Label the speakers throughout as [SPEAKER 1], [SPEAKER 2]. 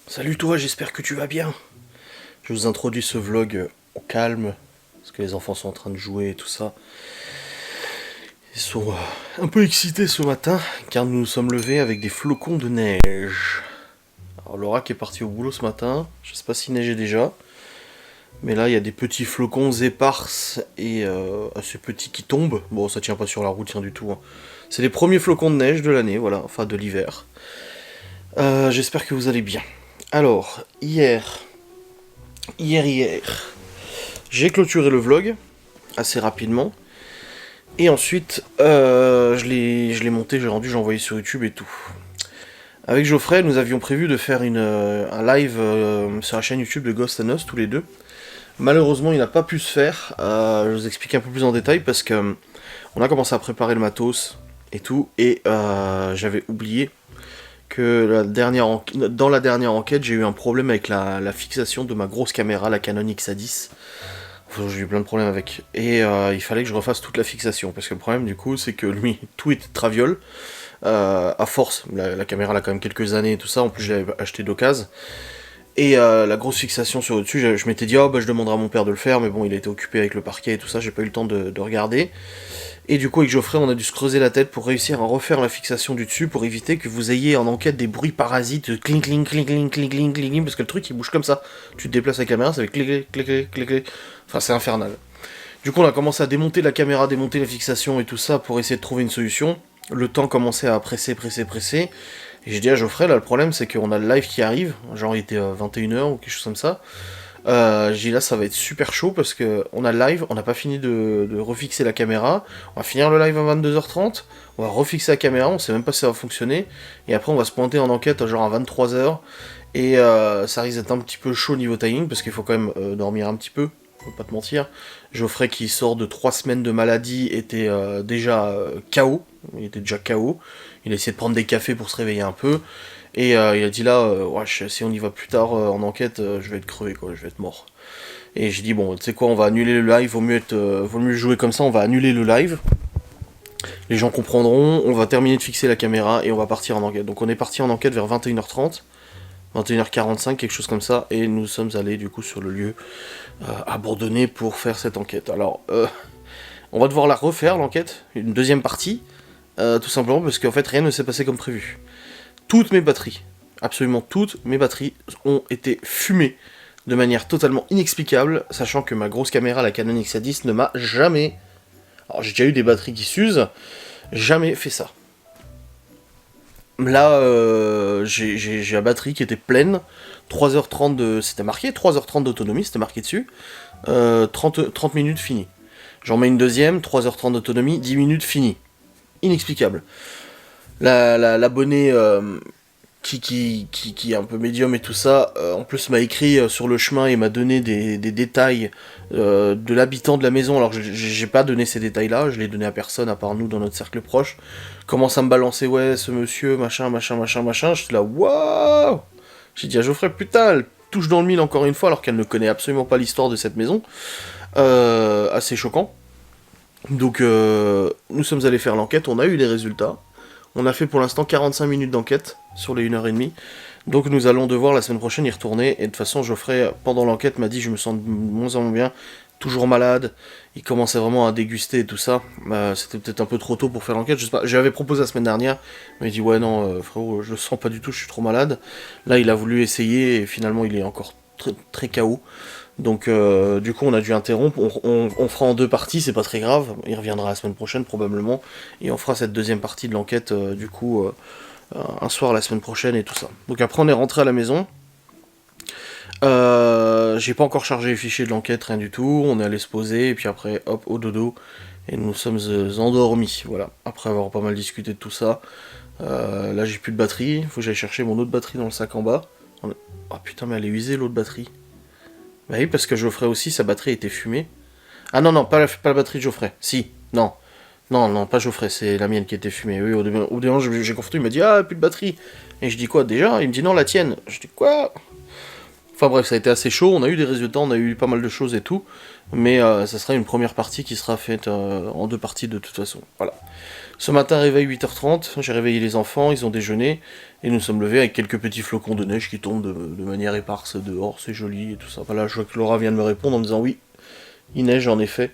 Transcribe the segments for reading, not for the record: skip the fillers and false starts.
[SPEAKER 1] Salut toi, j'espère que tu vas bien. Je vous introduis ce vlog au calme, parce que les enfants sont en train de jouer et tout ça. Ils sont un peu excités ce matin, car nous nous sommes levés avec des flocons de neige. Alors Laura qui est partie au boulot ce matin, je sais pas s'il neigeait déjà, mais là il y a des petits flocons éparses et assez petits qui tombent. Bon, ça tient pas sur la route, tient du tout, hein. C'est les premiers flocons de neige de l'année, voilà, enfin de l'hiver. J'espère que vous allez bien. Alors, hier, j'ai clôturé le vlog assez rapidement. Et ensuite, je l'ai monté, j'ai envoyé sur YouTube et tout. Avec Geoffrey, nous avions prévu de faire un live sur la chaîne YouTube de Ghost and Us, tous les deux. Malheureusement, il n'a pas pu se faire. Je vous explique un peu plus en détail parce que on a commencé à préparer le matos et tout. Et j'avais oublié que dans la dernière enquête, j'ai eu un problème avec la fixation de ma grosse caméra, la Canon XA10. Enfin, j'ai eu plein de problèmes avec. Et il fallait que je refasse toute la fixation. Parce que le problème, du coup, c'est que lui, tout était traviole. À force, la caméra, elle a quand même quelques années et tout ça. En plus, je l'avais acheté d'occasion. Et la grosse fixation sur le dessus, je m'étais dit, oh bah je demanderai à mon père de le faire. Mais bon, il a été occupé avec le parquet et tout ça. J'ai pas eu le temps de regarder. Et du coup, avec Geoffrey, on a dû se creuser la tête pour réussir à refaire la fixation du dessus pour éviter que vous ayez en enquête des bruits parasites de cling cling cling cling cling cling cling, parce que le truc il bouge comme ça. Tu te déplaces la caméra, ça fait clic clic clic clic clic. Enfin, c'est infernal. Du coup, on a commencé à démonter la caméra, démonter la fixation et tout ça pour essayer de trouver une solution. Le temps commençait à presser. Et j'ai dit à Geoffrey, là, le problème c'est qu'on a le live qui arrive, genre il était 21h ou quelque chose comme ça. J'ai dit là ça va être super chaud parce que on a le live, on n'a pas fini de refixer la caméra, on va finir le live à 22h30, on va refixer la caméra, on sait même pas si ça va fonctionner, et après on va se pointer en enquête genre à 23h, et ça risque d'être un petit peu chaud niveau timing parce qu'il faut quand même dormir un petit peu, faut pas te mentir. Geoffrey qui sort de 3 semaines de maladie était déjà KO, il était déjà KO, il a essayé de prendre des cafés pour se réveiller un peu. Et il a dit là, wesh, si on y va plus tard en enquête, je vais être crevé, quoi, je vais être mort. Et j'ai dit, bon, tu sais quoi, on va annuler le live, vaut mieux jouer comme ça, on va annuler le live. Les gens comprendront, on va terminer de fixer la caméra et on va partir en enquête. Donc on est parti en enquête vers 21h30, 21h45, quelque chose comme ça, et nous sommes allés du coup sur le lieu abandonné pour faire cette enquête. Alors, on va devoir la refaire, l'enquête, une deuxième partie, tout simplement parce qu'en fait rien ne s'est passé comme prévu. Toutes mes batteries, absolument toutes mes batteries ont été fumées de manière totalement inexplicable, sachant que ma grosse caméra, la Canon XA10, ne m'a jamais... Alors j'ai déjà eu des batteries qui s'usent, jamais fait ça. Là, j'ai la batterie qui était pleine, 3h30 de... C'était marqué, 3h30 d'autonomie, c'était marqué dessus, 30 minutes fini. J'en mets une deuxième, 3h30 d'autonomie, 10 minutes fini. Inexplicable. L'abonné qui est un peu médium et tout ça, en plus m'a écrit sur le chemin et m'a donné des détails de l'habitant de la maison. Alors j'ai pas donné ces détails là, je l'ai donné à personne à part nous dans notre cercle proche. Commence à me balancer, ouais, ce monsieur, machin. J'étais là, waouh. J'ai dit à Geoffrey, putain, elle touche dans le mille encore une fois alors qu'elle ne connaît absolument pas l'histoire de cette maison. Assez choquant. Donc nous sommes allés faire l'enquête, on a eu les résultats. On a fait pour l'instant 45 minutes d'enquête sur les 1h30. Donc nous allons devoir la semaine prochaine y retourner. Et de toute façon, Geoffrey, pendant l'enquête, m'a dit je me sens de moins en moins bien, toujours malade. Il commençait vraiment à déguster et tout ça. C'était peut-être un peu trop tôt pour faire l'enquête, je sais pas. J'avais proposé la semaine dernière, mais il dit ouais non, frérot, je le sens pas du tout, je suis trop malade. Là, il a voulu essayer et finalement, il est encore très, très KO. Donc du coup on a dû interrompre, on fera en deux parties, c'est pas très grave, il reviendra la semaine prochaine probablement, et on fera cette deuxième partie de l'enquête du coup un soir la semaine prochaine et tout ça. Donc après on est rentré à la maison, j'ai pas encore chargé les fichiers de l'enquête, rien du tout, on est allé se poser, et puis après hop au dodo, et nous sommes endormis, voilà, après avoir pas mal discuté de tout ça. Là j'ai plus de batterie, faut que j'aille chercher mon autre batterie dans le sac en bas. Oh putain mais elle est usée l'autre batterie. Bah oui, parce que Geoffrey aussi, sa batterie était fumée. Ah non, non, pas la batterie de Geoffrey. Si, non. Non, non, pas Geoffrey, c'est la mienne qui était fumée. Oui, au début j'ai confondu, il m'a dit, ah, plus de batterie. Et je dis quoi, déjà? Il me dit, non, la tienne. Je dis, quoi? Enfin bref, ça a été assez chaud, on a eu des résultats, on a eu pas mal de choses et tout. Mais ça sera une première partie qui sera faite en deux parties de toute façon. Voilà. Ce matin, réveil 8h30, j'ai réveillé les enfants, ils ont déjeuné, et nous sommes levés avec quelques petits flocons de neige qui tombent de manière éparse dehors, c'est joli et tout ça. Voilà, je vois que Laura vient de me répondre en me disant oui, il neige en effet,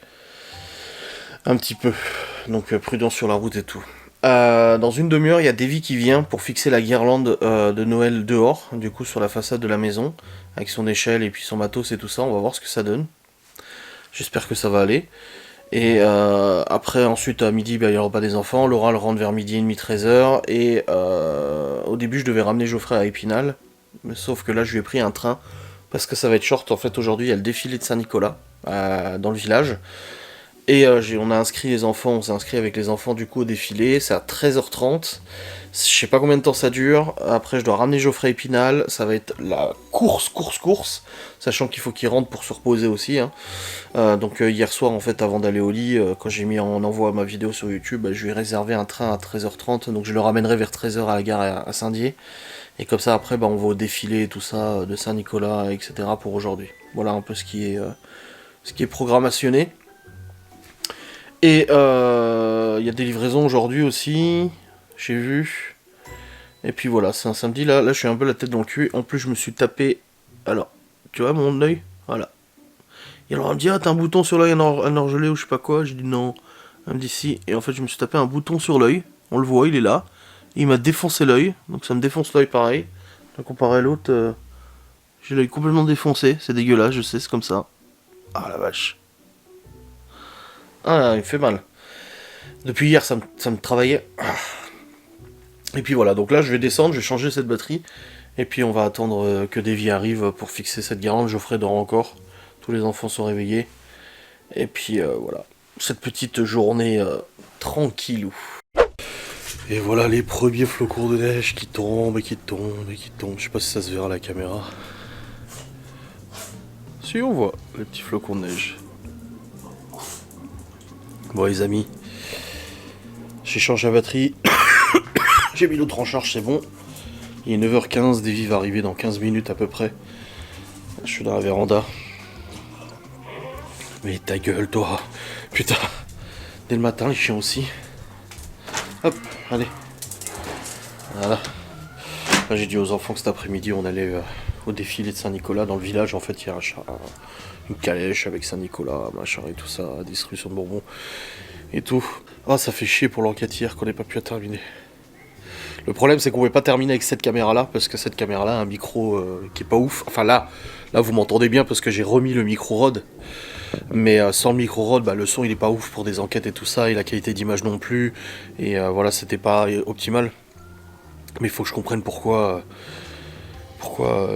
[SPEAKER 1] un petit peu, donc prudence sur la route et tout. Dans une demi-heure, il y a Davy qui vient pour fixer la guirlande de Noël dehors, du coup sur la façade de la maison, avec son échelle et puis son matos et tout ça, on va voir ce que ça donne. J'espère que ça va aller. Et après, ensuite, à midi, il y aura le repas des enfants. Laura le rentre vers midi et demi, 13h. Et au début, je devais ramener Geoffrey à Épinal. Mais sauf que là, je lui ai pris un train. Parce que ça va être short. En fait, aujourd'hui, il y a le défilé de Saint-Nicolas dans le village. Et on a inscrit les enfants. On s'est inscrit avec les enfants du coup au défilé. C'est à 13h30. Je sais pas combien de temps ça dure. Après, je dois ramener Geoffrey à Épinal. Ça va être la course. Sachant qu'il faut qu'il rentre pour se reposer aussi. Hein. Donc hier soir en fait avant d'aller au lit, quand j'ai mis en envoi ma vidéo sur YouTube, je lui ai réservé un train à 13h30, donc je le ramènerai vers 13h à la gare à Saint-Dié. Et comme ça après on va au défilé et tout ça de Saint-Nicolas, etc. pour aujourd'hui. Voilà un peu ce qui est programmationné. Et il y a des livraisons aujourd'hui aussi, j'ai vu. Et puis voilà, c'est un samedi, là je suis un peu la tête dans le cul. En plus je me suis tapé, alors, tu vois mon œil, voilà. Et alors elle me dit, ah t'as un bouton sur l'œil, un orgelé ou je sais pas quoi. J'ai dit non. Elle me dit si. Et en fait je me suis tapé un bouton sur l'œil. On le voit, il est là. Et il m'a défoncé l'œil. Donc ça me défonce l'œil pareil. Donc comparé à l'autre, j'ai l'œil complètement défoncé. C'est dégueulasse, je sais, c'est comme ça. Ah la vache. Ah, il me fait mal. Depuis hier ça me travaillait. Et puis voilà, donc là je vais descendre, je vais changer cette batterie. Et puis on va attendre que Davy arrive pour fixer cette guirlande. Geoffrey dort encore. Tous les enfants sont réveillés. Et puis voilà, cette petite journée tranquillou. Et voilà les premiers flocons de neige qui tombent et qui tombent et qui tombent. Je sais pas si ça se verra à la caméra. Si on voit les petits flocons de neige. Bon les amis, j'ai changé la batterie. J'ai mis l'autre en charge, c'est bon. Il est 9h15, Davy va arriver dans 15 minutes à peu près. Je suis dans la véranda. Mais ta gueule toi. Putain. Dès le matin les chiens aussi. Hop, allez. Voilà. Là, j'ai dit aux enfants que cet après-midi on allait au défilé de Saint-Nicolas dans le village. En fait il y a une calèche avec Saint-Nicolas, machin et tout ça, distribution de bonbons et tout. Ah ça fait chier pour l'enquêtière qu'on n'ait pas pu la terminer. Le problème c'est qu'on pouvait pas terminer avec cette caméra là parce que cette caméra là a un micro qui est pas ouf. Enfin là vous m'entendez bien parce que j'ai remis le micro Rode. Mais sans le micro Rode, le son il est pas ouf pour des enquêtes et tout ça, et la qualité d'image non plus. Et voilà, c'était pas optimal. Mais il faut que je comprenne pourquoi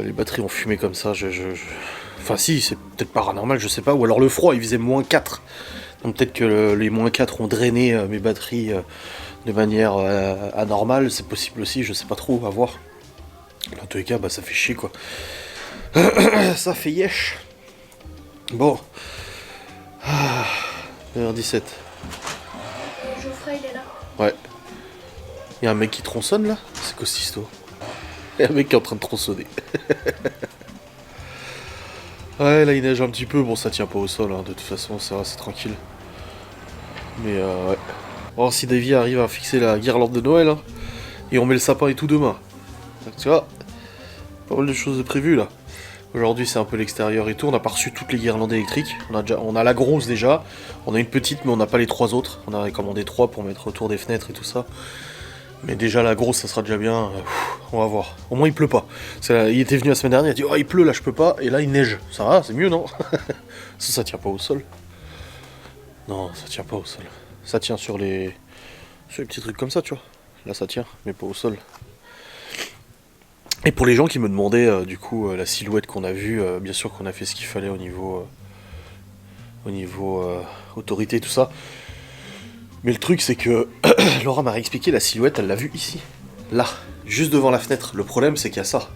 [SPEAKER 1] les batteries ont fumé comme ça. Enfin si, c'est peut-être paranormal, je sais pas. Ou alors le froid, il faisait -4. Donc peut-être que les -4 ont drainé mes batteries de manière anormale. C'est possible aussi, je sais pas trop, à voir. En tous les cas, ça fait chier quoi. Ça fait yesh. Bon. 9h17.
[SPEAKER 2] Geoffrey, il est là.
[SPEAKER 1] Ouais. Y'a un mec qui tronçonne là. C'est quoi cette histoire? Y'a un mec qui est en train de tronçonner. Ouais, là il neige un petit peu. Bon, ça tient pas au sol, hein. De toute façon, ça va, c'est tranquille. Mais ouais. On va voir si Davy arrive à fixer la guirlande de Noël. Hein. Et on met le sapin et tout demain. Donc, tu vois, pas mal de choses de prévues là. Aujourd'hui c'est un peu l'extérieur et tout, on n'a pas reçu toutes les guirlandes électriques, on a la grosse déjà, on a une petite mais on n'a pas les 3 autres, on a commandé 3 pour mettre autour des fenêtres et tout ça. Mais déjà la grosse ça sera déjà bien, on va voir. Au moins il pleut pas. Il était venu la semaine dernière, il a dit oh il pleut là je peux pas, et là il neige. Ça va, c'est mieux non? Ça tient pas au sol. Non, ça tient pas au sol. Ça tient sur les petits trucs comme ça tu vois. Là ça tient, mais pas au sol. Et pour les gens qui me demandaient du coup la silhouette qu'on a vue, bien sûr qu'on a fait ce qu'il fallait au niveau autorité et tout ça. Mais le truc c'est que Laura m'a réexpliqué la silhouette, elle l'a vue ici. Là, juste devant la fenêtre. Le problème c'est qu'il y a ça.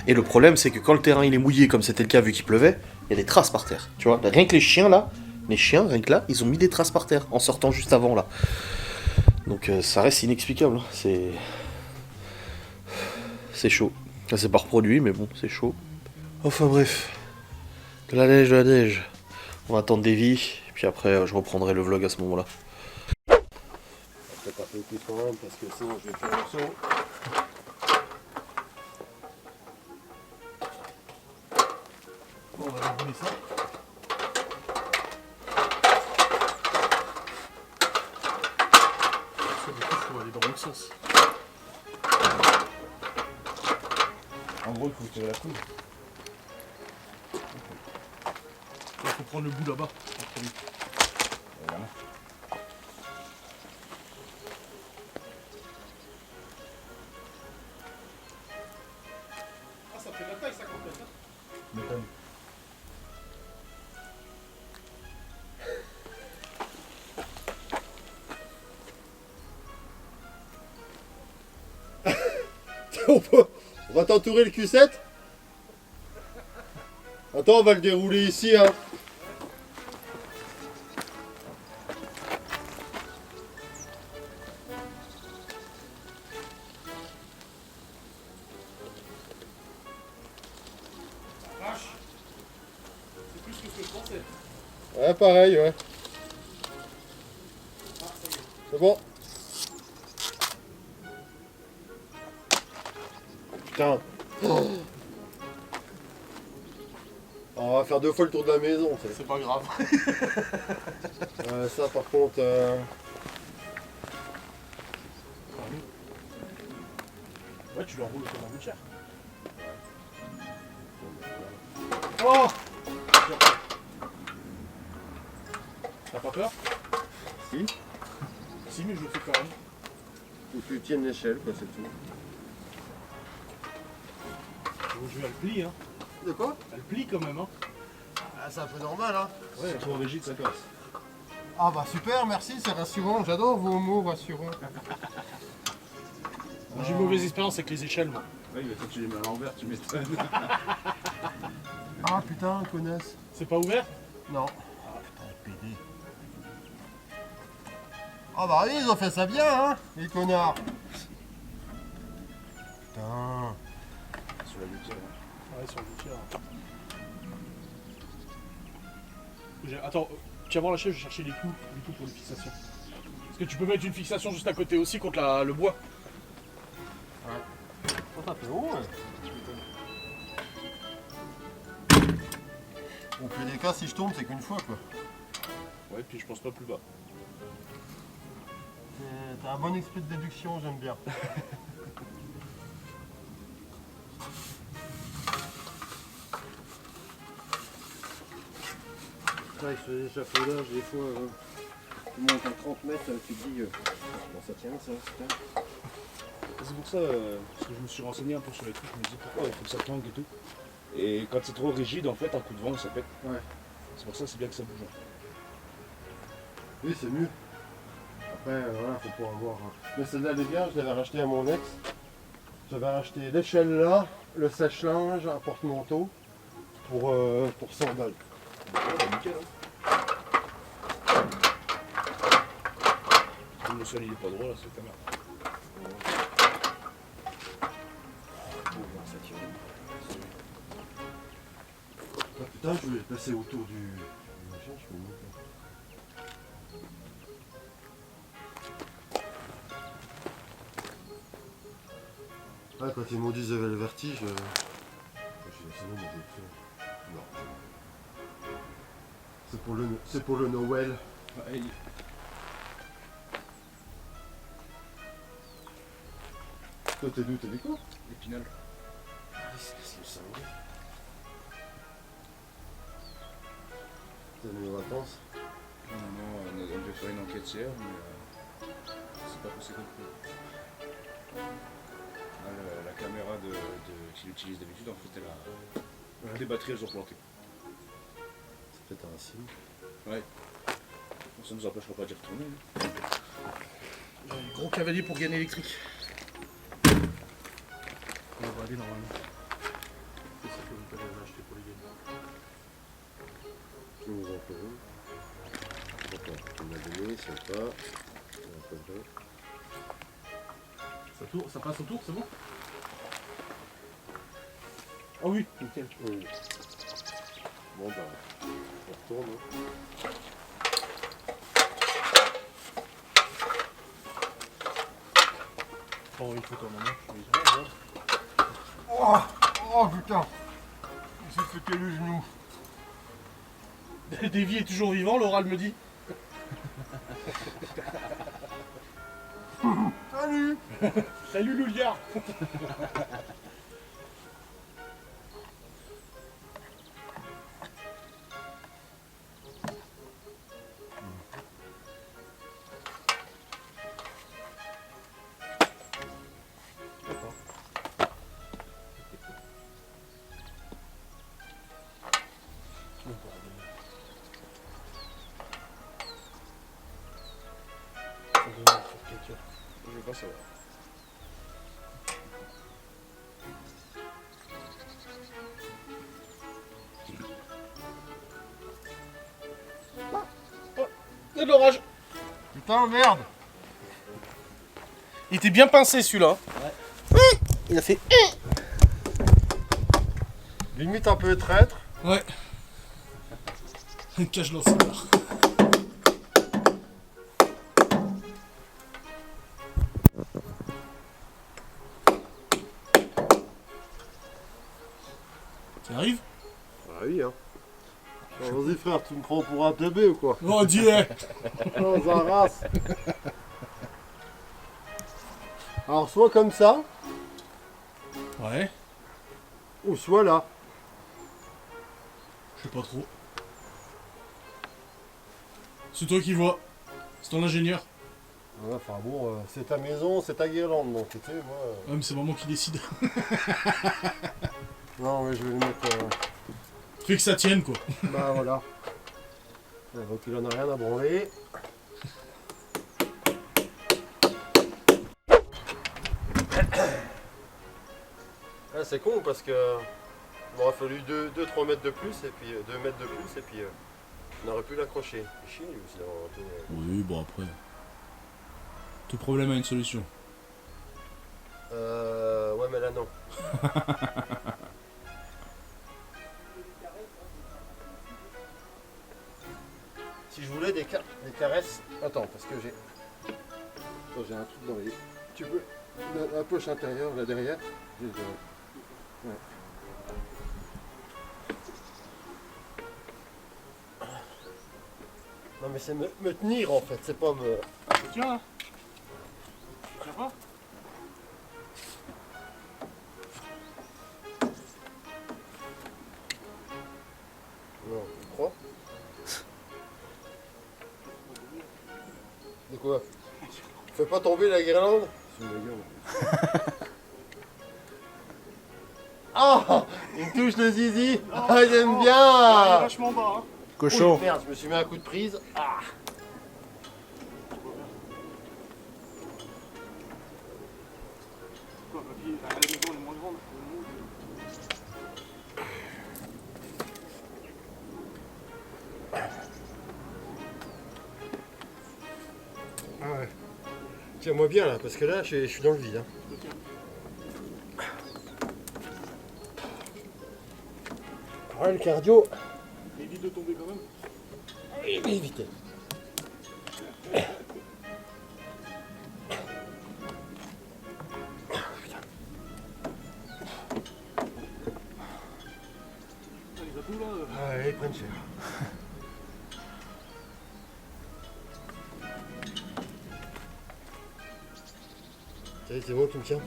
[SPEAKER 1] Et le problème c'est que quand le terrain il est mouillé comme c'était le cas vu qu'il pleuvait, il y a des traces par terre. Tu vois, rien que les chiens là, rien que là, ils ont mis des traces par terre en sortant juste avant là. Donc ça reste inexplicable, hein. C'est chaud. Ça c'est pas reproduit, mais bon, c'est chaud. Enfin bref. De la neige. On va attendre Davy, et puis après je reprendrai le vlog à ce moment-là.
[SPEAKER 3] pas fait plus quand même parce que sinon je vais faire le son.
[SPEAKER 1] Bon, on va dérouler ça. Parce que du coup, il faut aller dans l'autre sens.
[SPEAKER 3] En gros, il faut tirer la coude.
[SPEAKER 1] Il faut prendre le bout là-bas.
[SPEAKER 3] Voilà.
[SPEAKER 1] Ah, ça fait de la taille, ça, complète.
[SPEAKER 3] M'étonne. On va t'entourer le Q7. Attends, on va le dérouler ici. Hein.
[SPEAKER 1] Vache. C'est plus que ce que je pensais.
[SPEAKER 3] Ouais, pareil, ouais.
[SPEAKER 1] Ah, ça y est.
[SPEAKER 3] C'est bon. Putain. On va faire 2 fois le tour de la maison.
[SPEAKER 1] C'est pas grave.
[SPEAKER 3] Ça, par contre.
[SPEAKER 1] Ouais, tu l'enroules comme un bout de chair. Oh! T'as pas peur?
[SPEAKER 3] Si.
[SPEAKER 1] Si, mais je le fais quand même.
[SPEAKER 3] Faut que tu tiennes l'échelle, quoi, c'est tout.
[SPEAKER 1] Je vais le plie, hein.
[SPEAKER 3] De quoi?
[SPEAKER 1] Elle plie quand même, hein.
[SPEAKER 3] Ah, c'est un peu normal, hein.
[SPEAKER 1] Ouais,
[SPEAKER 3] trop rigide, ça casse.
[SPEAKER 4] Ah bah super, merci, c'est rassurant. J'adore vos mots rassurants.
[SPEAKER 1] j'ai une mauvaise expérience avec les échelles, moi.
[SPEAKER 3] Oui, mais toi tu les mets à l'envers, tu m'étonnes.
[SPEAKER 4] Ah putain, connasse.
[SPEAKER 1] C'est pas ouvert?
[SPEAKER 4] Non. Ah putain, PD. Ah bah oui, ils ont fait ça bien, hein, les connards. Putain.
[SPEAKER 3] Sur la litière, hein.
[SPEAKER 1] Ouais, sur le tir. Attends, tu vas voir la chaise, je vais chercher les clous, du coup, pour les fixations. Parce que tu peux mettre une fixation juste à côté aussi contre le bois.
[SPEAKER 4] Oh, ça fait haut, ouais. Au pire des cas, si je tombe, c'est qu'une fois, quoi.
[SPEAKER 1] Ouais, puis je pense pas plus bas.
[SPEAKER 4] T'as un bon esprit de déduction, j'aime bien.
[SPEAKER 3] Ouais, sur les échafaudages, des fois, tu montes à 30 mètres, tu te dis, comment ça tient ça, putain.
[SPEAKER 5] C'est pour ça parce que je me suis renseigné un peu sur les trucs, je me dis pourquoi il faut que ça tangue et tout. Et quand c'est trop rigide, en fait, un coup de vent, ça pète.
[SPEAKER 3] Ouais.
[SPEAKER 5] C'est pour ça que c'est bien que ça bouge.
[SPEAKER 3] Oui, c'est mieux. Après, voilà, faut pas avoir. Mais celle-là, elle est bien, je l'avais racheté à mon ex. J'avais racheté l'échelle là, le sèche-linge, un porte-manteau pour 100 balles.
[SPEAKER 5] Ouais, nickel, hein. Le sol il est pas droit là, c'est caméra.
[SPEAKER 3] Ça tire. Ah, putain, je voulais le passer autour du machin, je peux monter. Ah, quand ils m'ont dit qu'ils avaient le vertige, j'ai dit c'est bon, moi j'ai fait. Non. C'est pour le Noël.
[SPEAKER 5] Ouais,
[SPEAKER 3] Toi t'es d'où? T'es des quoi?
[SPEAKER 5] Épinal.
[SPEAKER 3] C'est le samedi. T'as mes vacances?
[SPEAKER 5] Non, on devait faire une enquête hier, mais c'est pas possible. La caméra qu'il utilise d'habitude, en fait, les batteries elles ont planté.
[SPEAKER 3] C'est peut-être un signe.
[SPEAKER 5] Ouais. Bon, ça nous empêchera pas d'y retourner. Hein.
[SPEAKER 1] J'ai un gros cavalier pour gagner électrique. On va aller normalement. C'est ça que vous avez acheté pour les gagner.
[SPEAKER 3] Tu nous en fais une. D'accord, tu m'as donné, sympa. On va pas le
[SPEAKER 1] Ça passe au tour, c'est bon? Ah oui, nickel.
[SPEAKER 3] oui. Bon bah, on retourne. Hein.
[SPEAKER 4] t'envoie une photo à maman.
[SPEAKER 3] Oh putain. Il s'est fait le genou.
[SPEAKER 4] Davy est toujours vivant, l'oral me dit.
[SPEAKER 3] Salut.
[SPEAKER 4] Salut Louliard.
[SPEAKER 5] Je vais pas savoir.
[SPEAKER 4] Il y a de l'orage.
[SPEAKER 3] Putain, merde.
[SPEAKER 4] Il était bien pincé celui-là. Ouais. Il a fait.
[SPEAKER 3] Limite un peu traître.
[SPEAKER 4] Ouais. Cache l'eau, c'est là. Ça arrive?
[SPEAKER 3] Ah oui, hein. Alors, vas-y frère, tu me prends pour un teubé ou quoi?
[SPEAKER 4] Oh Dieu.
[SPEAKER 3] Dans un race. Alors soit comme ça,
[SPEAKER 4] Ouais.
[SPEAKER 3] ou soit là.
[SPEAKER 4] Je sais pas trop. C'est toi qui vois. C'est ton ingénieur.
[SPEAKER 3] Ouais, enfin bon, c'est ta maison, c'est ta guirlande, donc tu sais, moi...
[SPEAKER 4] Ouais, mais c'est vraiment qui décide.
[SPEAKER 3] Non, mais je vais le mettre...
[SPEAKER 4] Fais que ça tienne quoi.
[SPEAKER 3] Bah voilà. Ouais, donc il en a rien à branler. Ah, c'est con parce que il m'aurait fallu 2-3 mètres de plus et puis 2 mètres de plus et puis on aurait pu l'accrocher. C'est chiant lui aussi d'avoir un peu.
[SPEAKER 4] Oui, bon après. Tout problème a une solution.
[SPEAKER 3] Ouais mais là non. Si je voulais des caresses. Attends, parce que j'ai. Attends, j'ai un truc dans les. Tu peux. La poche intérieure là derrière. Ouais. Non mais c'est me tenir en fait, c'est pas me.
[SPEAKER 4] Tiens là. Tiens pas.
[SPEAKER 3] Non, tu crois? De quoi? Fais pas tomber la guirlande? C'est une gueule. Ah! Il me touche le zizi! Ah, j'aime
[SPEAKER 4] Il est
[SPEAKER 3] bien!
[SPEAKER 4] vachement bas. Hein.
[SPEAKER 1] Cochon.
[SPEAKER 3] Oh, merde, je me suis mis un coup de prise. Ah!
[SPEAKER 4] Quoi, papy, à la maison, elle est moins grande.
[SPEAKER 3] Ah ouais. Tiens-moi bien là, parce que là, je suis dans le vide. Hein. Ouais, le cardio,
[SPEAKER 4] Évite de tomber quand même.
[SPEAKER 3] évitez.
[SPEAKER 4] Les atouts là.
[SPEAKER 3] Ah ouais, ils prennent cher. Ça y est, c'est bon, tu me tiens?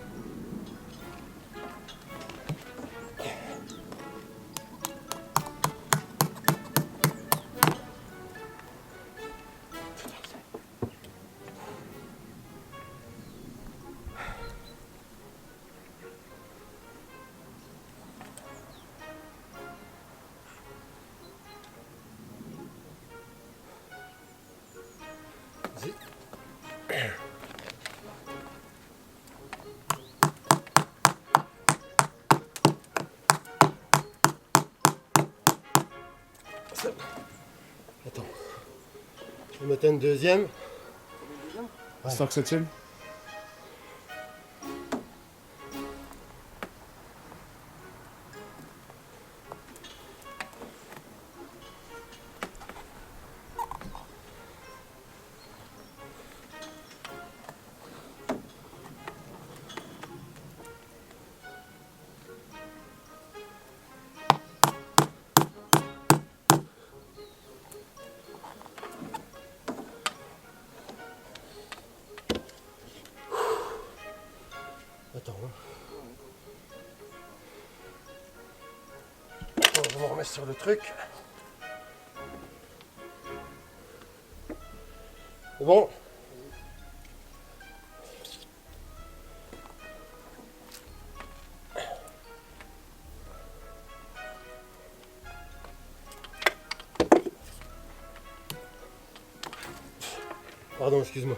[SPEAKER 3] Vas-y. Ça. Attends. Je vais mettre une deuxième.
[SPEAKER 5] 5/7.
[SPEAKER 3] me remets sur le truc. C'est bon. Pardon, excuse-moi.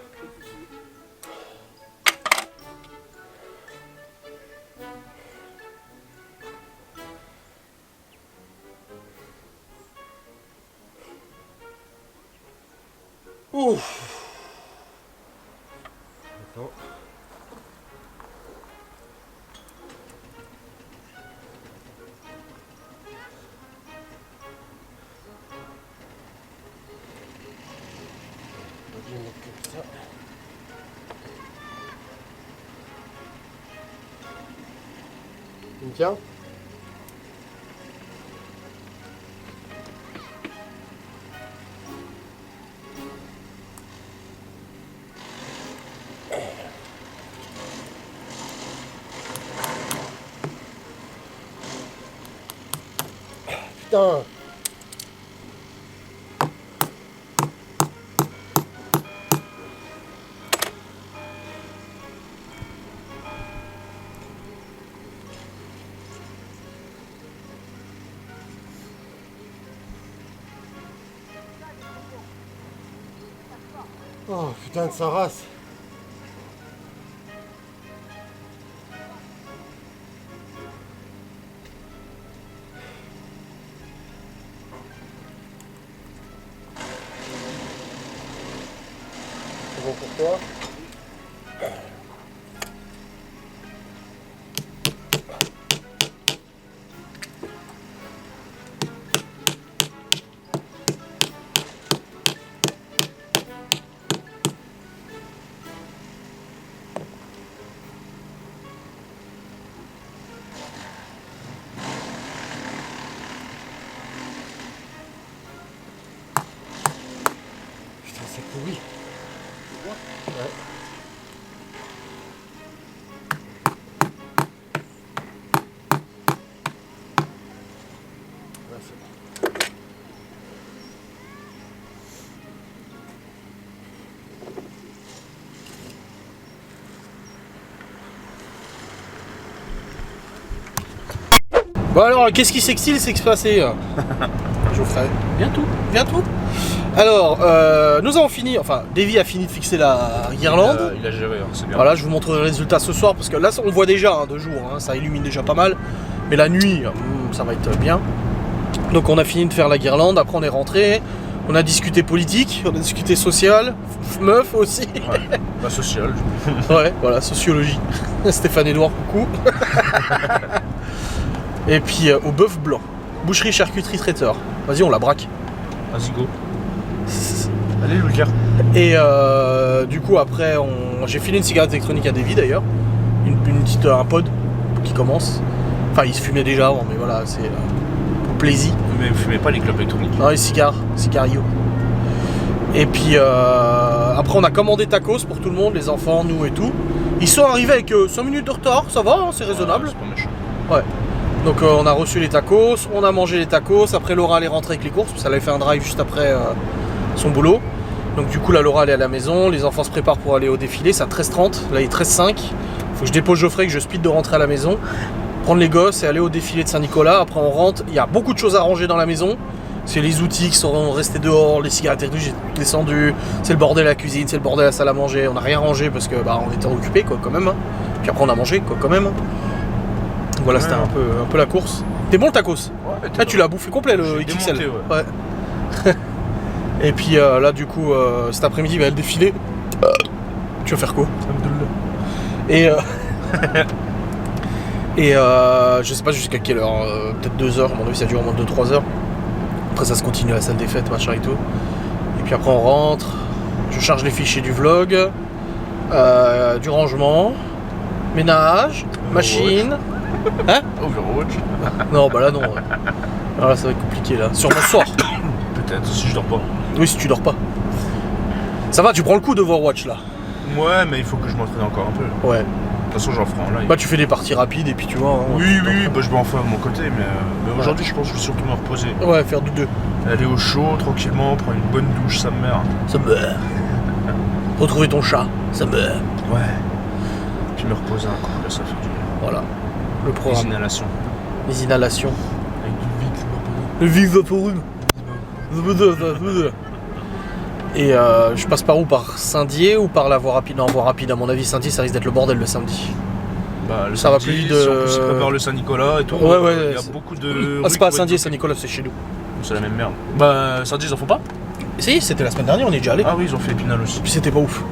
[SPEAKER 3] Ouf. Attends. Je vais mettre comme ça. Tu me tiens? Putain! Oh putain de sa race! C'est bon pour toi? Putain, c'est pourri. Ouais. Là, c'est bon.
[SPEAKER 1] Bon alors, qu'est-ce qui s'est passé Geoffrey, bientôt. Alors, nous avons fini, enfin, Davy a fini de fixer la guirlande.
[SPEAKER 5] Il a géré, hein, c'est bien.
[SPEAKER 1] Voilà, je vous montrerai le résultat ce soir, parce que là, on voit déjà, de jour, hein, ça illumine déjà pas mal. Mais la nuit, ça va être bien. Donc on a fini de faire la guirlande, après on est rentré, on a discuté politique, on a discuté social, meuf aussi.
[SPEAKER 5] Ouais, la sociale.
[SPEAKER 1] Ouais, voilà, sociologie. Stéphane Edouard, coucou. Et puis au bœuf blanc. Boucherie, charcuterie, traiteur. Vas-y, on la braque.
[SPEAKER 5] Vas-y, go. Allez, le cœur.
[SPEAKER 1] Et du coup, après, j'ai filé une cigarette électronique à Davy d'ailleurs. Un pod qui commence. Enfin, il se fumait déjà avant, mais voilà, c'est pour plaisir.
[SPEAKER 5] Mais vous fumez pas les clopes électroniques?
[SPEAKER 1] Non, les cigarillos. Et puis après, on a commandé tacos pour tout le monde, les enfants, nous et tout. Ils sont arrivés avec 5 minutes de retard, ça va, hein, c'est raisonnable.
[SPEAKER 5] C'est pas méchant.
[SPEAKER 1] Ouais. Donc on a reçu les tacos, on a mangé les tacos, après Laura elle est rentrée avec les courses, parce qu'elle avait fait un drive juste après son boulot. Donc du coup là Laura elle est à la maison, les enfants se préparent pour aller au défilé, c'est à 13h30, là il est 13h05. Faut que je dépose Geoffrey, que je speed de rentrer à la maison, prendre les gosses et aller au défilé de Saint-Nicolas. Après on rentre, il y a beaucoup de choses à ranger dans la maison. C'est les outils qui sont restés dehors, les cigarettes électroniques, j'ai descendu, c'est le bordel à la cuisine, c'est le bordel à la salle à manger, on n'a rien rangé parce que on était occupés quoi quand même. Hein. Puis après on a mangé quoi quand même. Voilà, c'était un peu la course. T'es bon le tacos?
[SPEAKER 5] Ouais,
[SPEAKER 1] Ah, tu l'as bouffé complet le
[SPEAKER 5] J'ai
[SPEAKER 1] XXL.
[SPEAKER 5] démonté,
[SPEAKER 1] ouais. Et puis là du coup cet après-midi il va le défilé. Tu vas faire quoi? Et je sais pas jusqu'à quelle heure, peut-être 2 heures, à mon avis ça dure au moins 2-3 heures. Après ça se continue à la salle des fêtes, machin et tout. Et puis après on rentre, je charge les fichiers du vlog, du rangement, ménage, machine. Hein?
[SPEAKER 5] Overwatch.
[SPEAKER 1] Non bah là non. Alors là ça va être compliqué là. Sûrement ce soir.
[SPEAKER 5] Peut-être, si je dors pas.
[SPEAKER 1] Oui si tu dors pas. Ça va, tu prends le coup d'Overwatch là.
[SPEAKER 5] Ouais, mais il faut que je m'entraîne encore un peu.
[SPEAKER 1] Ouais.
[SPEAKER 5] toute façon, j'en ferai en live.
[SPEAKER 1] Bah tu fais des parties rapides et puis tu vois. Hein,
[SPEAKER 5] Oui, bah, je vais en faire de mon côté, mais aujourd'hui, je pense que je vais surtout me reposer.
[SPEAKER 1] Ouais, faire du 2.
[SPEAKER 5] Aller au chaud, tranquillement, prendre une bonne douche, ça me meurt.
[SPEAKER 1] Ça meurt. Retrouver ton chat, ça meurt.
[SPEAKER 5] Ouais. Puis me reposer un coup, là, ça fait du bien.
[SPEAKER 1] Voilà. Le
[SPEAKER 5] Les
[SPEAKER 1] programme.
[SPEAKER 5] inhalations.
[SPEAKER 1] Les inhalations.
[SPEAKER 5] Avec du Vicks,
[SPEAKER 1] Le Vicks Vaporub. Et je passe par où? Par Saint-Dié ou par la voie rapide? Non, voie rapide, à mon avis, Saint-Dié, ça risque d'être le bordel le samedi.
[SPEAKER 5] Bah, le
[SPEAKER 1] Ça va
[SPEAKER 5] samedi,
[SPEAKER 1] plus vite
[SPEAKER 5] si
[SPEAKER 1] de-
[SPEAKER 5] en plus, ils préparent le Saint-Nicolas et tout.
[SPEAKER 1] Ouais, ouais,
[SPEAKER 5] Il y a
[SPEAKER 1] c'est-
[SPEAKER 5] beaucoup de.
[SPEAKER 1] Ah, c'est pas à
[SPEAKER 5] rues qui vont
[SPEAKER 1] Saint-Dié,
[SPEAKER 5] être
[SPEAKER 1] Saint-Nicolas, c'est chez nous.
[SPEAKER 5] bloquées. C'est la même merde. Bah, Saint-Dié, ils en font pas?
[SPEAKER 1] Si, c'était la semaine dernière, on y est déjà allé.
[SPEAKER 5] Ah oui, ils ont fait Épinal aussi.
[SPEAKER 1] Puis c'était pas ouf.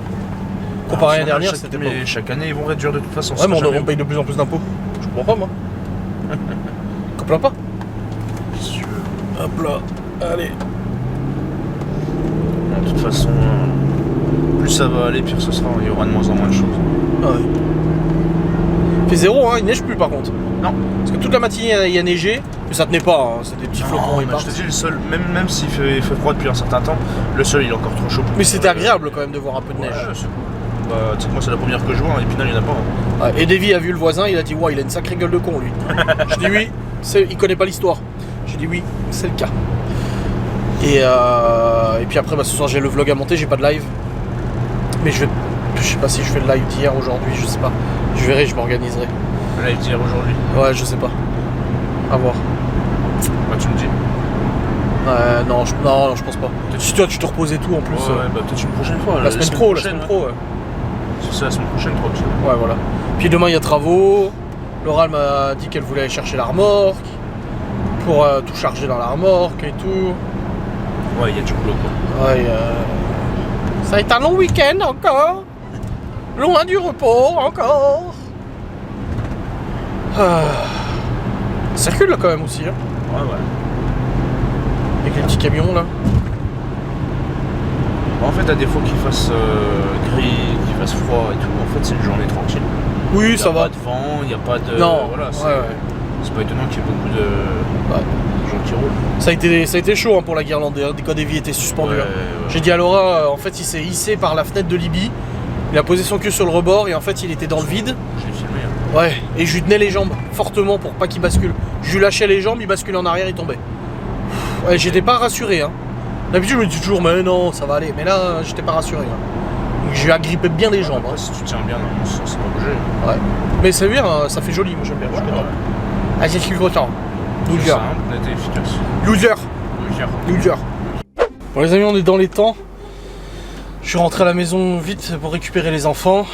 [SPEAKER 1] Comparé à l'année dernière,
[SPEAKER 5] chaque-
[SPEAKER 1] c'était pas
[SPEAKER 5] Mais
[SPEAKER 1] ouf.
[SPEAKER 5] chaque année, ils vont réduire de toute façon.
[SPEAKER 1] Ouais, mais
[SPEAKER 5] ça
[SPEAKER 1] on
[SPEAKER 5] jamais
[SPEAKER 1] paye de plus en plus d'impôts. Je comprends pas, moi. Comprends pas?
[SPEAKER 5] vicieux.
[SPEAKER 1] Hop là, allez.
[SPEAKER 5] De toute façon, plus ça va aller, pire ce sera. Il y aura de moins en moins de choses.
[SPEAKER 1] Ah ouais. Il fait 0, hein, il neige plus par contre.
[SPEAKER 5] Non.
[SPEAKER 1] Parce que toute la matinée il y a neigé, mais ça tenait pas, hein, c'est des petits flocons et
[SPEAKER 5] mais je te dis, le sol, même s'il fait froid depuis un certain temps, le sol il est encore trop chaud.
[SPEAKER 1] Mais c'était agréable quand même de voir un peu de
[SPEAKER 5] Ouais,
[SPEAKER 1] neige.
[SPEAKER 5] c'est cool. Bah, tu sais que moi, c'est la première que je vois, hein, Épinal, il y en a pas. Hein.
[SPEAKER 1] Ouais, et Davy a vu le voisin, il a dit ouais, il a une sacrée gueule de con lui. Je dis oui, il connaît pas l'histoire. J'ai dit oui, c'est le cas. Et puis après bah, ce soir j'ai le vlog à monter, j'ai pas de live. Mais je sais pas si je fais le live d'hier, aujourd'hui, je sais pas. Je verrai, je m'organiserai.
[SPEAKER 5] Le live d'hier aujourd'hui.
[SPEAKER 1] Ouais, je sais pas. À voir.
[SPEAKER 5] Bah, tu me dis.
[SPEAKER 1] Non, non, je pense pas. Si toi tu te reposes et tout en plus.
[SPEAKER 5] Ouais, bah, peut-être une prochaine fois.
[SPEAKER 1] La semaine pro, ouais.
[SPEAKER 5] C'est la semaine prochaine, trop.
[SPEAKER 1] Ouais, voilà. Puis demain il y a travaux. Laura elle m'a dit qu'elle voulait aller chercher la remorque. Pour tout charger dans la remorque et tout.
[SPEAKER 5] Ouais, il y a du boulot, quoi.
[SPEAKER 1] Ouais, ça va être un long week-end encore. Loin du repos encore. Ah. Ça circule là quand même aussi, hein.
[SPEAKER 5] Ouais.
[SPEAKER 1] Avec les petits camions là.
[SPEAKER 5] Bah, en fait, à défaut qu'il fasse gris, qu'il fasse froid et tout, en fait, c'est une journée tranquille.
[SPEAKER 1] Oui, ça
[SPEAKER 5] Il n'y a
[SPEAKER 1] va.
[SPEAKER 5] pas de vent, il n'y a pas de.
[SPEAKER 1] Non,
[SPEAKER 5] Voilà, c'est
[SPEAKER 1] ouais.
[SPEAKER 5] c'est pas étonnant qu'il y ait beaucoup de gens qui roulent.
[SPEAKER 1] Ça a été chaud hein, pour la guirlande quand Davy était suspendu.
[SPEAKER 5] Ouais,
[SPEAKER 1] hein.
[SPEAKER 5] ouais.
[SPEAKER 1] J'ai dit à Laura, en fait il s'est hissé par la fenêtre de Libye. Il a posé son cul sur le rebord et en fait il était dans le vide.
[SPEAKER 5] Je l'ai filmé. Hein.
[SPEAKER 1] Ouais, et je lui tenais les jambes fortement pour pas qu'il bascule. Je lui lâchais les jambes, il basculait en arrière, il tombait. Ouais, j'étais pas rassuré. Hein. D'habitude, je me dis toujours, mais non, ça va aller. Mais là, j'étais pas rassuré. Hein. Donc, je lui ai agrippé bien les jambes.
[SPEAKER 5] Après,
[SPEAKER 1] Hein.
[SPEAKER 5] si tu tiens bien dans le sens, ça va bouger.
[SPEAKER 1] Ouais. Mais c'est bien, hein, ça fait joli, moi j'aime bien. je suis content. Ah, je suis content.
[SPEAKER 5] C'est
[SPEAKER 1] Loser.
[SPEAKER 5] simple, net et efficace.
[SPEAKER 1] Loser.
[SPEAKER 5] Loser.
[SPEAKER 1] Loser. Bon, les amis, on est dans les temps. Je suis rentré à la maison vite pour récupérer les enfants.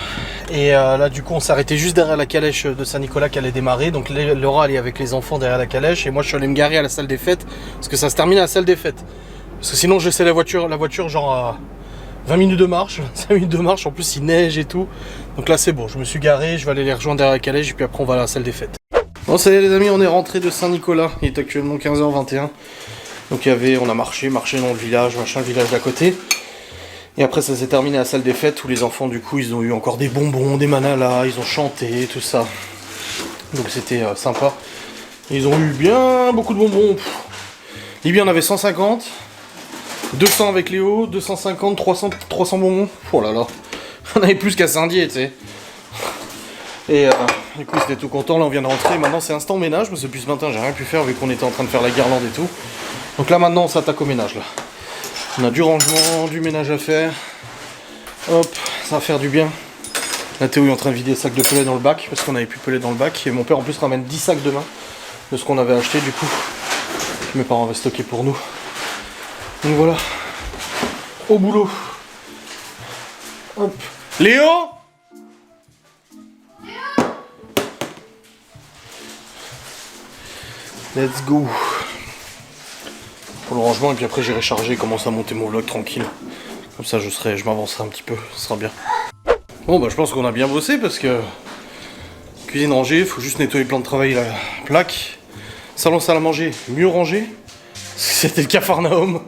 [SPEAKER 1] Et là, du coup, on s'est arrêté juste derrière la calèche de Saint-Nicolas qui allait démarrer. Donc, Laura allait avec les enfants derrière la calèche. Et moi, je suis allé me garer à la salle des fêtes. Parce que ça se termine à la salle des fêtes. Parce que sinon, je laissais la voiture genre à 20 minutes de marche. 5 minutes de marche. En plus, il neige et tout. Donc là, c'est bon. Je me suis garé. Je vais aller les rejoindre derrière la calèche. Et puis après, on va à la salle des fêtes. Bon, ça y est, les amis, on est rentré de Saint-Nicolas. Il est actuellement 15h21. Donc, on a marché dans le village, le village d'à côté. Et après ça s'est terminé à la salle des fêtes où les enfants du coup ils ont eu encore des bonbons, des manalas, ils ont chanté, tout ça. Donc c'était sympa. Ils ont eu bien beaucoup de bonbons. Libye en avait 150, 200 avec Léo, 250, 300 bonbons. Oh là là, on avait plus qu'à Saint-Dié, tu sais. Et du coup c'était tout content, là on vient de rentrer, maintenant c'est instant ménage, parce que depuis ce matin j'ai rien pu faire vu qu'on était en train de faire la guirlande et tout. Donc là maintenant on s'attaque au ménage là. On a du rangement, du ménage à faire. Hop, ça va faire du bien. Là Théo est en train de vider les sacs de pellet dans le bac, parce qu'on avait plus pellet dans le bac. Et mon père en plus ramène 10 sacs demain de ce qu'on avait acheté du coup. Mes parents avaient stocké pour nous. Donc voilà. Au boulot. Hop. Léo Let's go. Pour le rangement et puis après j'irai charger et commencer à monter mon vlog tranquille. Comme ça je m'avancerai un petit peu, ce sera bien. Bon bah je pense qu'on a bien bossé parce que cuisine rangée, faut juste nettoyer le plan de travail, la plaque. Salon salle à manger, mieux rangé. C'était le Capharnaüm.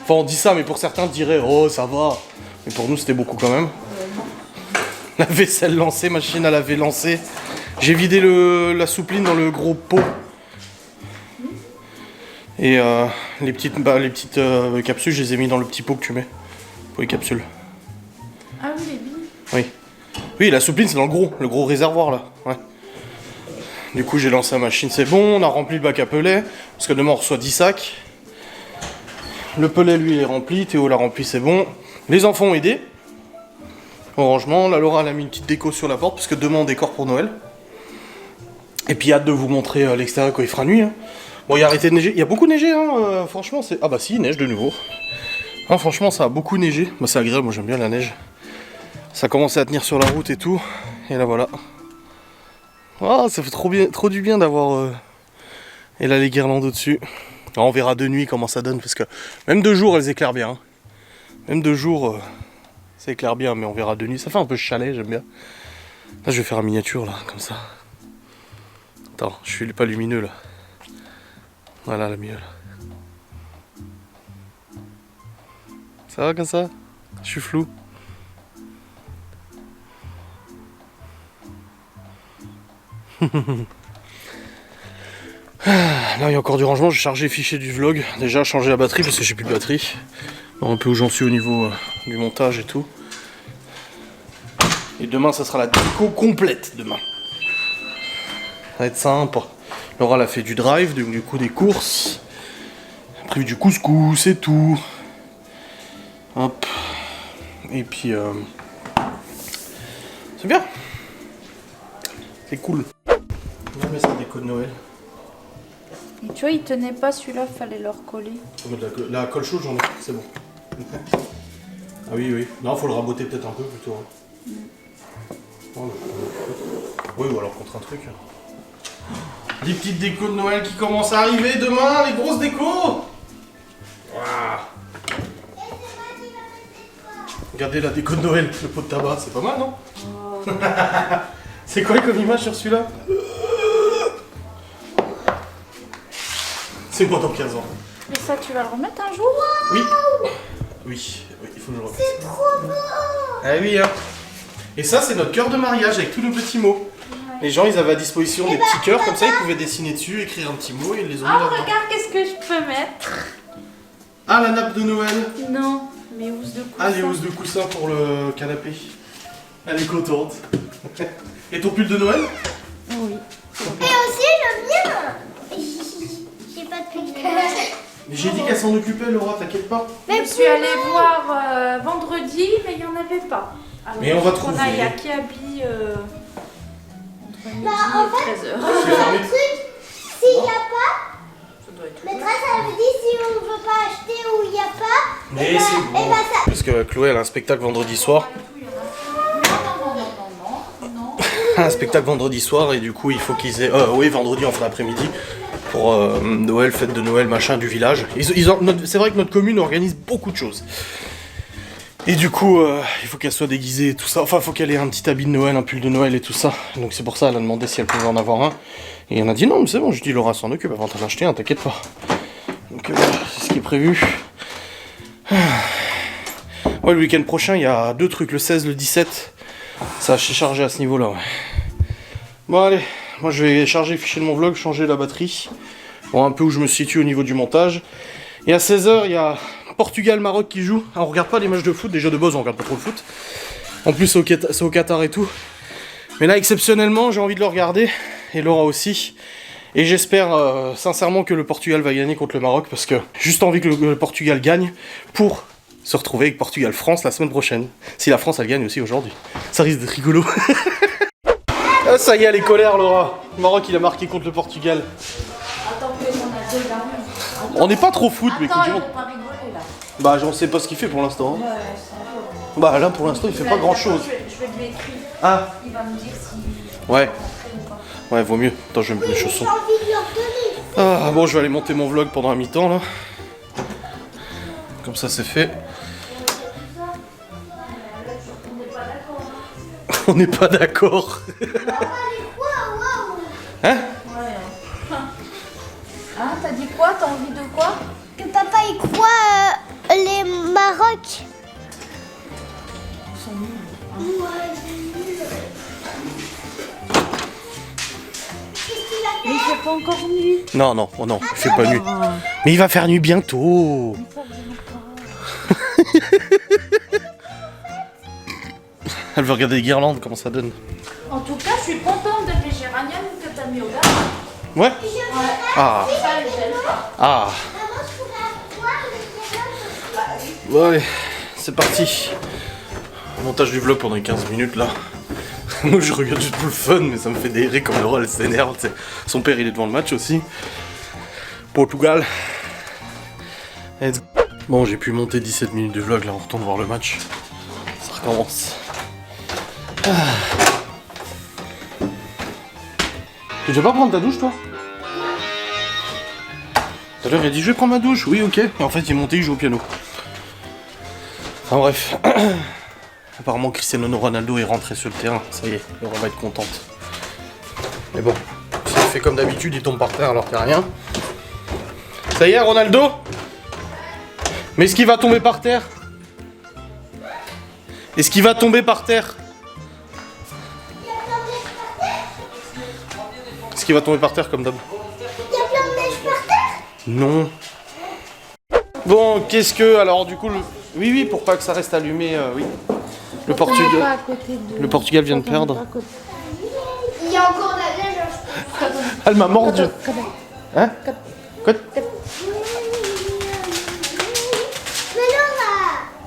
[SPEAKER 1] Enfin on dit ça mais pour certains diraient oh ça va. Mais pour nous c'était beaucoup quand même. La vaisselle lancée, machine à laver lancée. J'ai vidé la soupline dans le gros pot. Et les petites capsules, je les ai mis dans le petit pot que tu mets. Pour les capsules.
[SPEAKER 2] Ah oui, les billes.
[SPEAKER 1] Oui. Oui, la soupline, c'est dans le gros réservoir, là. Ouais. Du coup, j'ai lancé la machine, c'est bon. On a rempli le bac à pellet. Parce que demain, on reçoit 10 sacs. Le pellet, lui, il est rempli. Théo l'a rempli, c'est bon. Les enfants ont aidé. Au rangement. La Laura, elle a mis une petite déco sur la porte. Parce que demain, on décore pour Noël. Et puis, hâte de vous montrer l'extérieur quand il fera nuit. Hein. Bon, il a arrêté de neiger. Il y a beaucoup neigé, hein. Franchement, c'est... Ah bah si, il neige de nouveau. Ah, franchement, ça a beaucoup neigé. Bah, c'est agréable, moi, j'aime bien la neige. Ça commence à tenir sur la route et tout. Et là, voilà. Ah, ça fait trop du bien d'avoir... Et là, les guirlandes au-dessus. Alors, on verra de nuit comment ça donne. Parce que même de jour, elles éclairent bien. Hein. Même de jour, ça éclaire bien. Mais on verra de nuit. Ça fait un peu chalet, j'aime bien. Là, je vais faire un miniature, là, comme ça. Attends, je suis pas lumineux, là. Voilà, la mieux, là. Ça va comme ça? Je suis flou. Là il y a encore du rangement, j'ai chargé les fichiers du vlog, déjà changer la batterie parce que j'ai plus de batterie. Alors, un peu où j'en suis au niveau du montage et tout. Et demain ça sera la déco complète demain. Ça va être sympa. Laura elle a fait du drive, du coup des courses. Elle a prévu du couscous et tout. Hop. Et puis c'est bien. C'est cool. On va mettre ça déco de Noël.
[SPEAKER 2] Et tu vois, ils tenaient pas celui-là, fallait leur coller.
[SPEAKER 1] La colle chaude, j'en ai, c'est bon. Ah oui, oui. Non, faut le raboter peut-être un peu plutôt. Hein. Oui, ou alors contre un truc. Les petites décos de Noël qui commencent à arriver demain, les grosses décos. Waouh. Regardez la déco de Noël, le pot de tabac, c'est pas mal, non? Oh. C'est quoi comme image sur celui-là? C'est moi dans 15 ans.
[SPEAKER 2] Mais ça, tu vas le remettre un jour?
[SPEAKER 1] Oui. Oui, il faut que je le remette.
[SPEAKER 2] C'est trop beau!
[SPEAKER 1] Ah oui, hein. Et ça, c'est notre cœur de mariage avec tous nos petits mots. Ouais. Les gens, ils avaient à disposition des petits cœurs, comme ça, ils pouvaient dessiner dessus, écrire un petit mot et ils les ont mis là-dedans.
[SPEAKER 2] Oh, regarde, qu'est-ce que je peux mettre?
[SPEAKER 1] Ah, la nappe de Noël.
[SPEAKER 2] Non, mes housses de coussin.
[SPEAKER 1] Ah, les housses de coussin pour le canapé. Elle est contente. Et ton pull de Noël?
[SPEAKER 2] Oui.
[SPEAKER 6] Et aussi le mien. J'ai pas de pull de Noël.
[SPEAKER 1] Mais j'ai dit qu'elle s'en occupait, Laura, t'inquiète pas.
[SPEAKER 2] Je suis allée voir vendredi, mais il n'y en avait pas. Alors,
[SPEAKER 1] mais on va trouver.
[SPEAKER 2] On a Yakiabi entre midi
[SPEAKER 6] en
[SPEAKER 2] et 13h.
[SPEAKER 6] Le truc, s'il n'y a pas, maîtresse, elle me dit si on ne veut pas acheter ou il n'y a pas.
[SPEAKER 1] Mais c'est bon. Parce que Chloé, elle a un spectacle vendredi soir. Un spectacle vendredi soir et du coup il faut qu'ils aient... oui, vendredi en fin d'après-midi pour Noël, fête de Noël, machin du village. C'est vrai que notre commune organise beaucoup de choses. Et du coup, il faut qu'elle soit déguisée et tout ça. Enfin, il faut qu'elle ait un petit habit de Noël, un pull de Noël et tout ça. Donc c'est pour ça qu'elle a demandé si elle pouvait en avoir un. Et on a dit non, mais c'est bon. Je dis Laura s'en occupe, elle va en acheter un, t'inquiète pas. Donc voilà, c'est ce qui est prévu. Ouais, le week-end prochain, il y a 2 trucs, le 16, le 17. Ça, je suis chargé à ce niveau-là, ouais. Bon, allez, moi je vais charger les fichiers de mon vlog, changer la batterie. Bon, un peu où je me situe au niveau du montage. Et à 16h, il y a Portugal-Maroc qui joue. Alors, on regarde pas les matchs de foot, déjà de base, on regarde pas trop le foot. En plus, c'est au Qatar et tout. Mais là, exceptionnellement, j'ai envie de le regarder. Et Laura aussi. Et j'espère sincèrement que le Portugal va gagner contre le Maroc. Parce que juste envie que le Portugal gagne pour se retrouver avec Portugal-France la semaine prochaine. Si la France, elle gagne aussi aujourd'hui. Ça risque d'être rigolo. Ah, ça y est, elle est colère, Laura. Le Maroc, il a marqué contre le Portugal.
[SPEAKER 2] Attends, on a 2 là.
[SPEAKER 1] On n'est pas trop foot, mais
[SPEAKER 2] Attends,
[SPEAKER 1] écoute,
[SPEAKER 2] il faut pas rigoler là.
[SPEAKER 1] bah, j'en sais pas ce qu'il fait pour l'instant. Hein. Bah, là, pour l'instant, il fait pas grand chose.
[SPEAKER 2] Je vais lui écrire.
[SPEAKER 1] Ah,
[SPEAKER 2] Il va me dire si.
[SPEAKER 1] ouais. Ouais, vaut mieux. Attends, je vais mettre mes chaussons. Ah, bon, je vais aller monter mon vlog pendant un mi-temps, là. Comme ça, c'est fait. On n'est pas d'accord. Hein?
[SPEAKER 2] Hein, t'as dit quoi? T'as envie de quoi?
[SPEAKER 6] Que papa il croit les Maroc.
[SPEAKER 2] Ils sont nuls. Mais il fait pas encore nuit.
[SPEAKER 1] Non, non, oh non, il fait pas nuit. Mais il va faire nuit bientôt. Elle veut regarder les guirlandes, comment ça donne.
[SPEAKER 2] En tout cas, je suis contente de mes géraniums que t'as mis au gars.
[SPEAKER 1] Ouais.
[SPEAKER 2] Ouais.
[SPEAKER 1] Ah.
[SPEAKER 2] Ça, elle gêne pas.
[SPEAKER 1] Ah.
[SPEAKER 6] Maman, je pourrais avoir le guirlande.
[SPEAKER 1] Ouais, c'est parti. Montage du vlog pendant les 15 minutes là. Moi je regarde juste pour le fun, mais ça me fait délirer comme Laura elle s'énerve. Tu sais. Son père il est devant le match aussi. Portugal. Let's go. Bon, j'ai pu monter 17 minutes de vlog là, on retourne voir le match. Ça recommence. Ah. Tu veux pas prendre ta douche toi? Tout à l'heure il a dit je vais prendre ma douche, oui ok. Et en fait il est monté, il joue au piano. Enfin bref. Apparemment Cristiano Ronaldo est rentré sur le terrain, ça y est, Laura va être contente. Mais bon, s'il fait comme d'habitude, il tombe par terre alors qu'il n'y a rien. Ça y est Ronaldo? Mais est-ce qu'il va tomber par terre? Est-ce qu'il va tomber par terre? Est-ce qu'il va tomber par terre comme d'hab?
[SPEAKER 6] Il y a plein de neige par terre.
[SPEAKER 1] Non. Bon, qu'est-ce que... Alors du coup, oui, oui, pour pas que ça reste allumé, oui. Le Portugal... Le Portugal vient de perdre.
[SPEAKER 6] Il y a encore de la neige.
[SPEAKER 1] Elle m'a mordu. Hein? Quoi?
[SPEAKER 6] Mais Laura,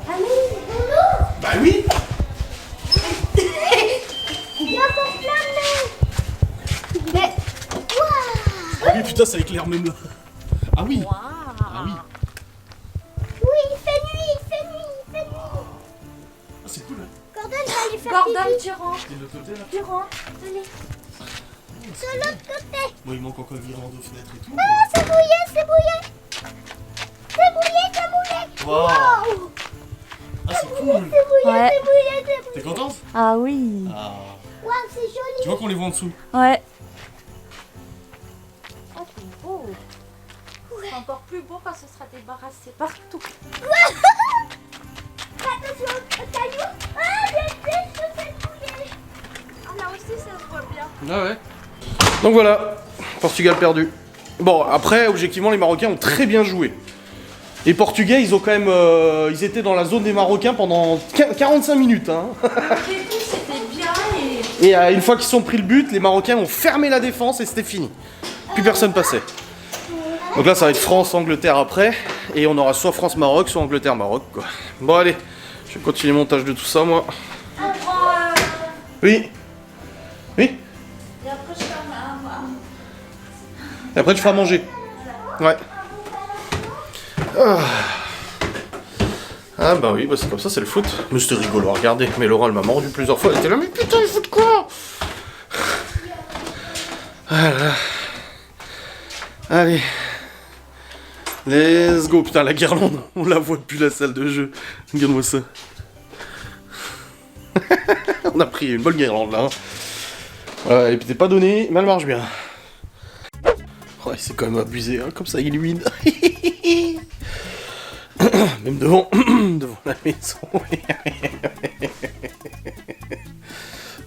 [SPEAKER 6] bonjour.
[SPEAKER 1] Bah oui.
[SPEAKER 6] Il y a encore plein de neige. Mais, waouh.
[SPEAKER 1] Ah oui, putain, ça éclaire même là. Ah oui. Ah oui.
[SPEAKER 6] Oui, il fait nuit, il fait nuit, il fait nuit.
[SPEAKER 1] Ah, c'est cool. Hein.
[SPEAKER 6] Gordon va aller faire
[SPEAKER 2] Gordon,
[SPEAKER 6] pipi.
[SPEAKER 2] tu rentres.
[SPEAKER 1] T'es de l'autre côté là?
[SPEAKER 2] Tu rentres.
[SPEAKER 6] Allez. Sur l'autre côté.
[SPEAKER 1] Bon, il manque encore une guirlande aux fenêtres et tout.
[SPEAKER 6] Ah, c'est bouillé, c'est bouillé. C'est bouillé, c'est bouillé.
[SPEAKER 1] Wow.
[SPEAKER 6] Waouh.
[SPEAKER 1] Ah, c'est cool.
[SPEAKER 6] C'est bouillé,
[SPEAKER 2] Ouais.
[SPEAKER 6] c'est bouillé, c'est bouillé.
[SPEAKER 1] T'es contente?
[SPEAKER 2] Ah oui.
[SPEAKER 1] Ah.
[SPEAKER 6] Waouh, c'est joli.
[SPEAKER 1] Tu vois qu'on les voit en dessous.
[SPEAKER 2] Ouais. Oh, c'est beau. C'est encore plus beau quand ce sera débarrassé partout.
[SPEAKER 6] Attention au caillou. Ah, bien fait, je fais bouiller.
[SPEAKER 2] Ah, là aussi, ça se voit bien.
[SPEAKER 1] Ah ouais. Donc voilà, Portugal perdu. Bon, après, objectivement, les Marocains ont très bien joué. Les Portugais, ils ont quand même... ils étaient dans la zone des Marocains pendant 45 minutes. Hein.
[SPEAKER 2] Le début, c'était bien et...
[SPEAKER 1] Et une fois qu'ils ont pris le but, les Marocains ont fermé la défense et c'était fini. Plus personne passait. Donc là, ça va être France-Angleterre après. Et on aura soit France-Maroc, soit Angleterre-Maroc, quoi. Bon, allez, je vais continuer le montage de tout ça, moi.
[SPEAKER 2] On prend...
[SPEAKER 1] Oui. Oui.
[SPEAKER 2] Et après, je fais
[SPEAKER 1] Et après, tu feras manger. Ouais. Ah bah oui, bah c'est comme ça, c'est le foot. Mais c'était rigolo à regarder. Mais Laura, elle m'a mordu plusieurs fois. Elle était là, mais putain, il fout quoi? Voilà. Allez. Let's go. Putain, la guirlande, on la voit depuis la salle de jeu. Regarde-moi ça. On a pris une bonne guirlande là. Hein. Ouais, elle était pas donnée, mais elle marche bien. Ouais, c'est quand même abusé, hein, comme ça il illumine. Même devant, devant la maison.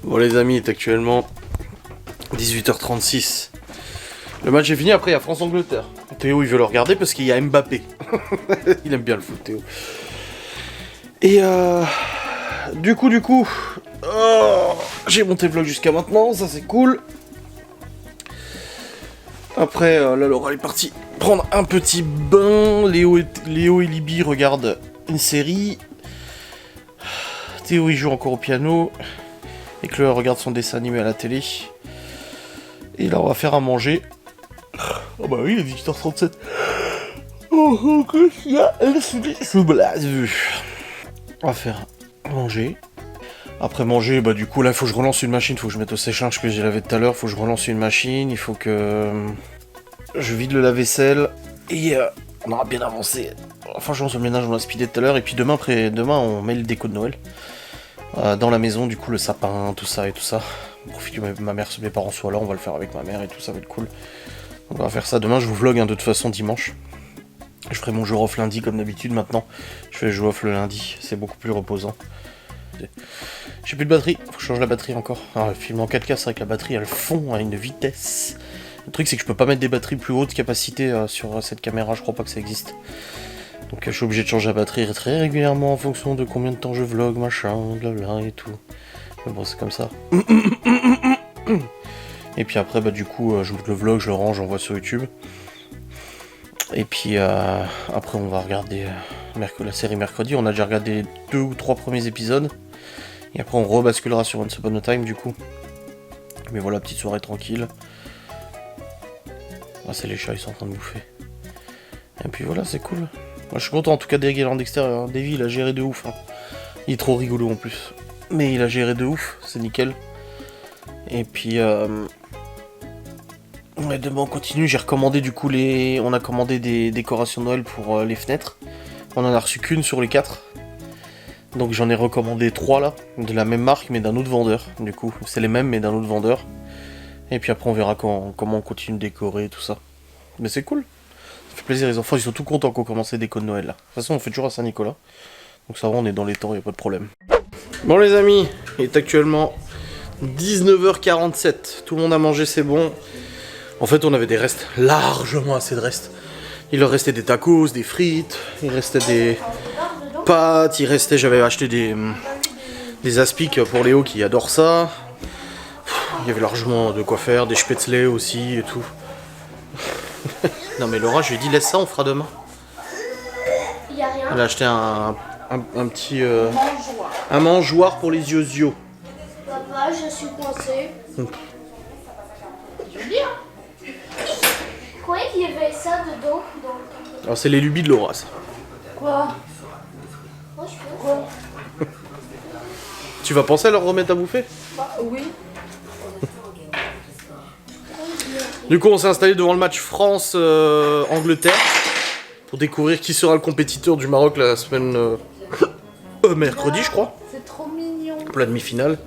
[SPEAKER 1] Bon les amis, il est actuellement 18h36. Le match est fini, après il y a France-Angleterre. Théo il veut le regarder parce qu'il y a Mbappé. Il aime bien le foot Théo. Et du coup, j'ai monté le vlog jusqu'à maintenant, ça c'est cool. Après, là, Laura est partie prendre un petit bain. Léo et Libby regardent une série. Théo, il joue encore au piano. Et Chloé regarde son dessin animé à la télé. Et là, on va faire à manger. Oh bah oui, il est 18h37. Oh, qu'est-ce qu'il y a? On va faire à manger. Après manger, bah du coup là il faut que je relance une machine, il faut que je mette au sèche-linge que j'ai lavé tout à l'heure, il faut que je relance une machine, il faut que je vide le lave-vaisselle et on aura bien avancé. Franchement sur le ménage on a speedé tout à l'heure et puis demain on met le déco de Noël dans la maison, du coup le sapin, tout ça et tout ça. On profite que mes parents soient là, on va le faire avec ma mère et tout, ça va être cool. On va faire ça demain, je vous vlog hein, de toute façon dimanche. Je ferai mon jour off lundi comme d'habitude maintenant. Je fais le jour off le lundi, c'est beaucoup plus reposant. J'ai plus de batterie, faut que je change la batterie encore. Alors, le film en 4K, c'est vrai que la batterie elle fond à une vitesse. Le truc c'est que je peux pas mettre des batteries plus haute capacité sur cette caméra, je crois pas que ça existe. Donc je suis obligé de changer la batterie très régulièrement en fonction de combien de temps je vlog, machin, blabla et tout. Mais bon, c'est comme ça. Et puis après, bah du coup, je monte le vlog, je le range, j'envoie sur YouTube. Et puis après, on va regarder la série mercredi. On a déjà regardé 2 ou 3 premiers épisodes. Et après, on rebasculera sur Once Upon a Time du coup. Mais voilà, petite soirée tranquille. Ah, c'est les chats, ils sont en train de bouffer. Et puis voilà, c'est cool. Moi, je suis content en tout cas d'Eric en extérieur. Hein. Davy, il a géré de ouf. Hein. Il est trop rigolo en plus. Mais il a géré de ouf, c'est nickel. Et puis, ouais, demain on continue. J'ai recommandé du coup on a commandé des décorations de Noël pour les fenêtres. On en a reçu qu'une sur les 4. Donc j'en ai recommandé 3 là, de la même marque mais d'un autre vendeur. Du coup, c'est les mêmes mais d'un autre vendeur. Et puis après on verra comment on continue de décorer et tout ça. Mais c'est cool. Ça fait plaisir, les enfants ils sont tout contents qu'on commence les décos de Noël là. De toute façon on fait toujours à Saint-Nicolas. Donc ça va, on est dans les temps, y a pas de problème. Bon les amis, il est actuellement 19h47. Tout le monde a mangé, c'est bon. En fait on avait des restes, largement assez de restes. Il leur restait des tacos, des frites, il restait des pâtes, j'avais acheté des aspics pour Léo qui adore ça. Il y avait largement de quoi faire, des spätzle aussi et tout. Non mais Laura, je lui ai dit laisse ça, on fera demain.
[SPEAKER 6] Il y a rien.
[SPEAKER 1] Elle a acheté un petit un mangeoire pour les yeux.
[SPEAKER 6] Papa, je suis coincée. Je croyais qu'il y avait ça dedans.
[SPEAKER 1] Alors c'est les lubies de Laura ça.
[SPEAKER 2] Quoi?
[SPEAKER 6] Moi, je peux.
[SPEAKER 1] Tu vas penser à leur remettre à bouffer?
[SPEAKER 2] Bah oui.
[SPEAKER 1] Du coup on s'est installé devant le match France-Angleterre pour découvrir qui sera le compétiteur du Maroc la semaine mercredi je crois.
[SPEAKER 2] C'est trop mignon.
[SPEAKER 1] Pour la demi-finale.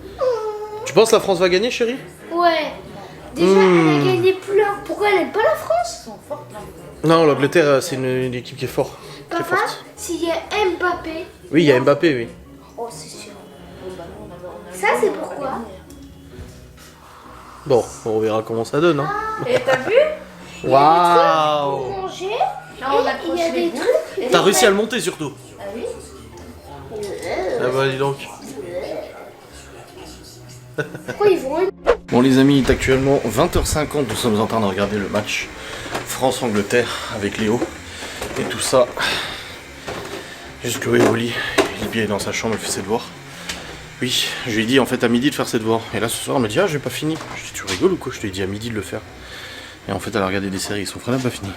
[SPEAKER 1] Tu penses que la France va gagner chérie?
[SPEAKER 6] Ouais. Déjà, elle a gagné plein. Pourquoi elle n'aime pas la France?
[SPEAKER 2] Ils sont forts là.
[SPEAKER 1] Non, l'Angleterre c'est une équipe qui est forte. Très
[SPEAKER 6] Papa,
[SPEAKER 1] forte.
[SPEAKER 6] s'il y a Mbappé.
[SPEAKER 1] Oui, il y a Mbappé, oui.
[SPEAKER 6] Oh, c'est sûr. Ça, c'est pourquoi?
[SPEAKER 1] Bon, on verra comment ça donne. Hein.
[SPEAKER 2] Et t'as vu?
[SPEAKER 6] Pour
[SPEAKER 1] Waouh!
[SPEAKER 6] manger.
[SPEAKER 2] Là on
[SPEAKER 6] Et il y
[SPEAKER 2] accroche
[SPEAKER 6] a
[SPEAKER 2] les
[SPEAKER 6] des
[SPEAKER 2] bouts.
[SPEAKER 6] trucs.
[SPEAKER 1] T'as réussi à le monter surtout.
[SPEAKER 2] Ah oui.
[SPEAKER 1] Ah bah dis donc.
[SPEAKER 6] Pourquoi ils vont?
[SPEAKER 1] Bon les amis, il est actuellement 20h50, nous sommes en train de regarder le match France-Angleterre avec Léo et tout ça. Juste que au lit, Libye est dans sa chambre, elle fait ses devoirs. Oui, je lui ai dit en fait à midi de faire ses devoirs. Et là ce soir elle m'a dit ah j'ai pas fini. Je dis tu rigoles ou quoi? Je te ai dit à midi de le faire. Et en fait elle a regardé des séries, son frère n'a pas fini.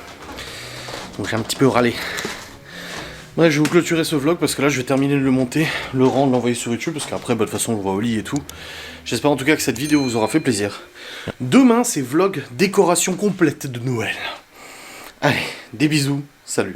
[SPEAKER 1] Donc j'ai un petit peu râlé. Ouais, je vais vous clôturer ce vlog parce que là je vais terminer de le monter, le rendre, l'envoyer sur YouTube parce qu'après bah, de toute façon on le voit au lit et tout. J'espère en tout cas que cette vidéo vous aura fait plaisir. Demain c'est vlog décoration complète de Noël. Allez, des bisous, salut.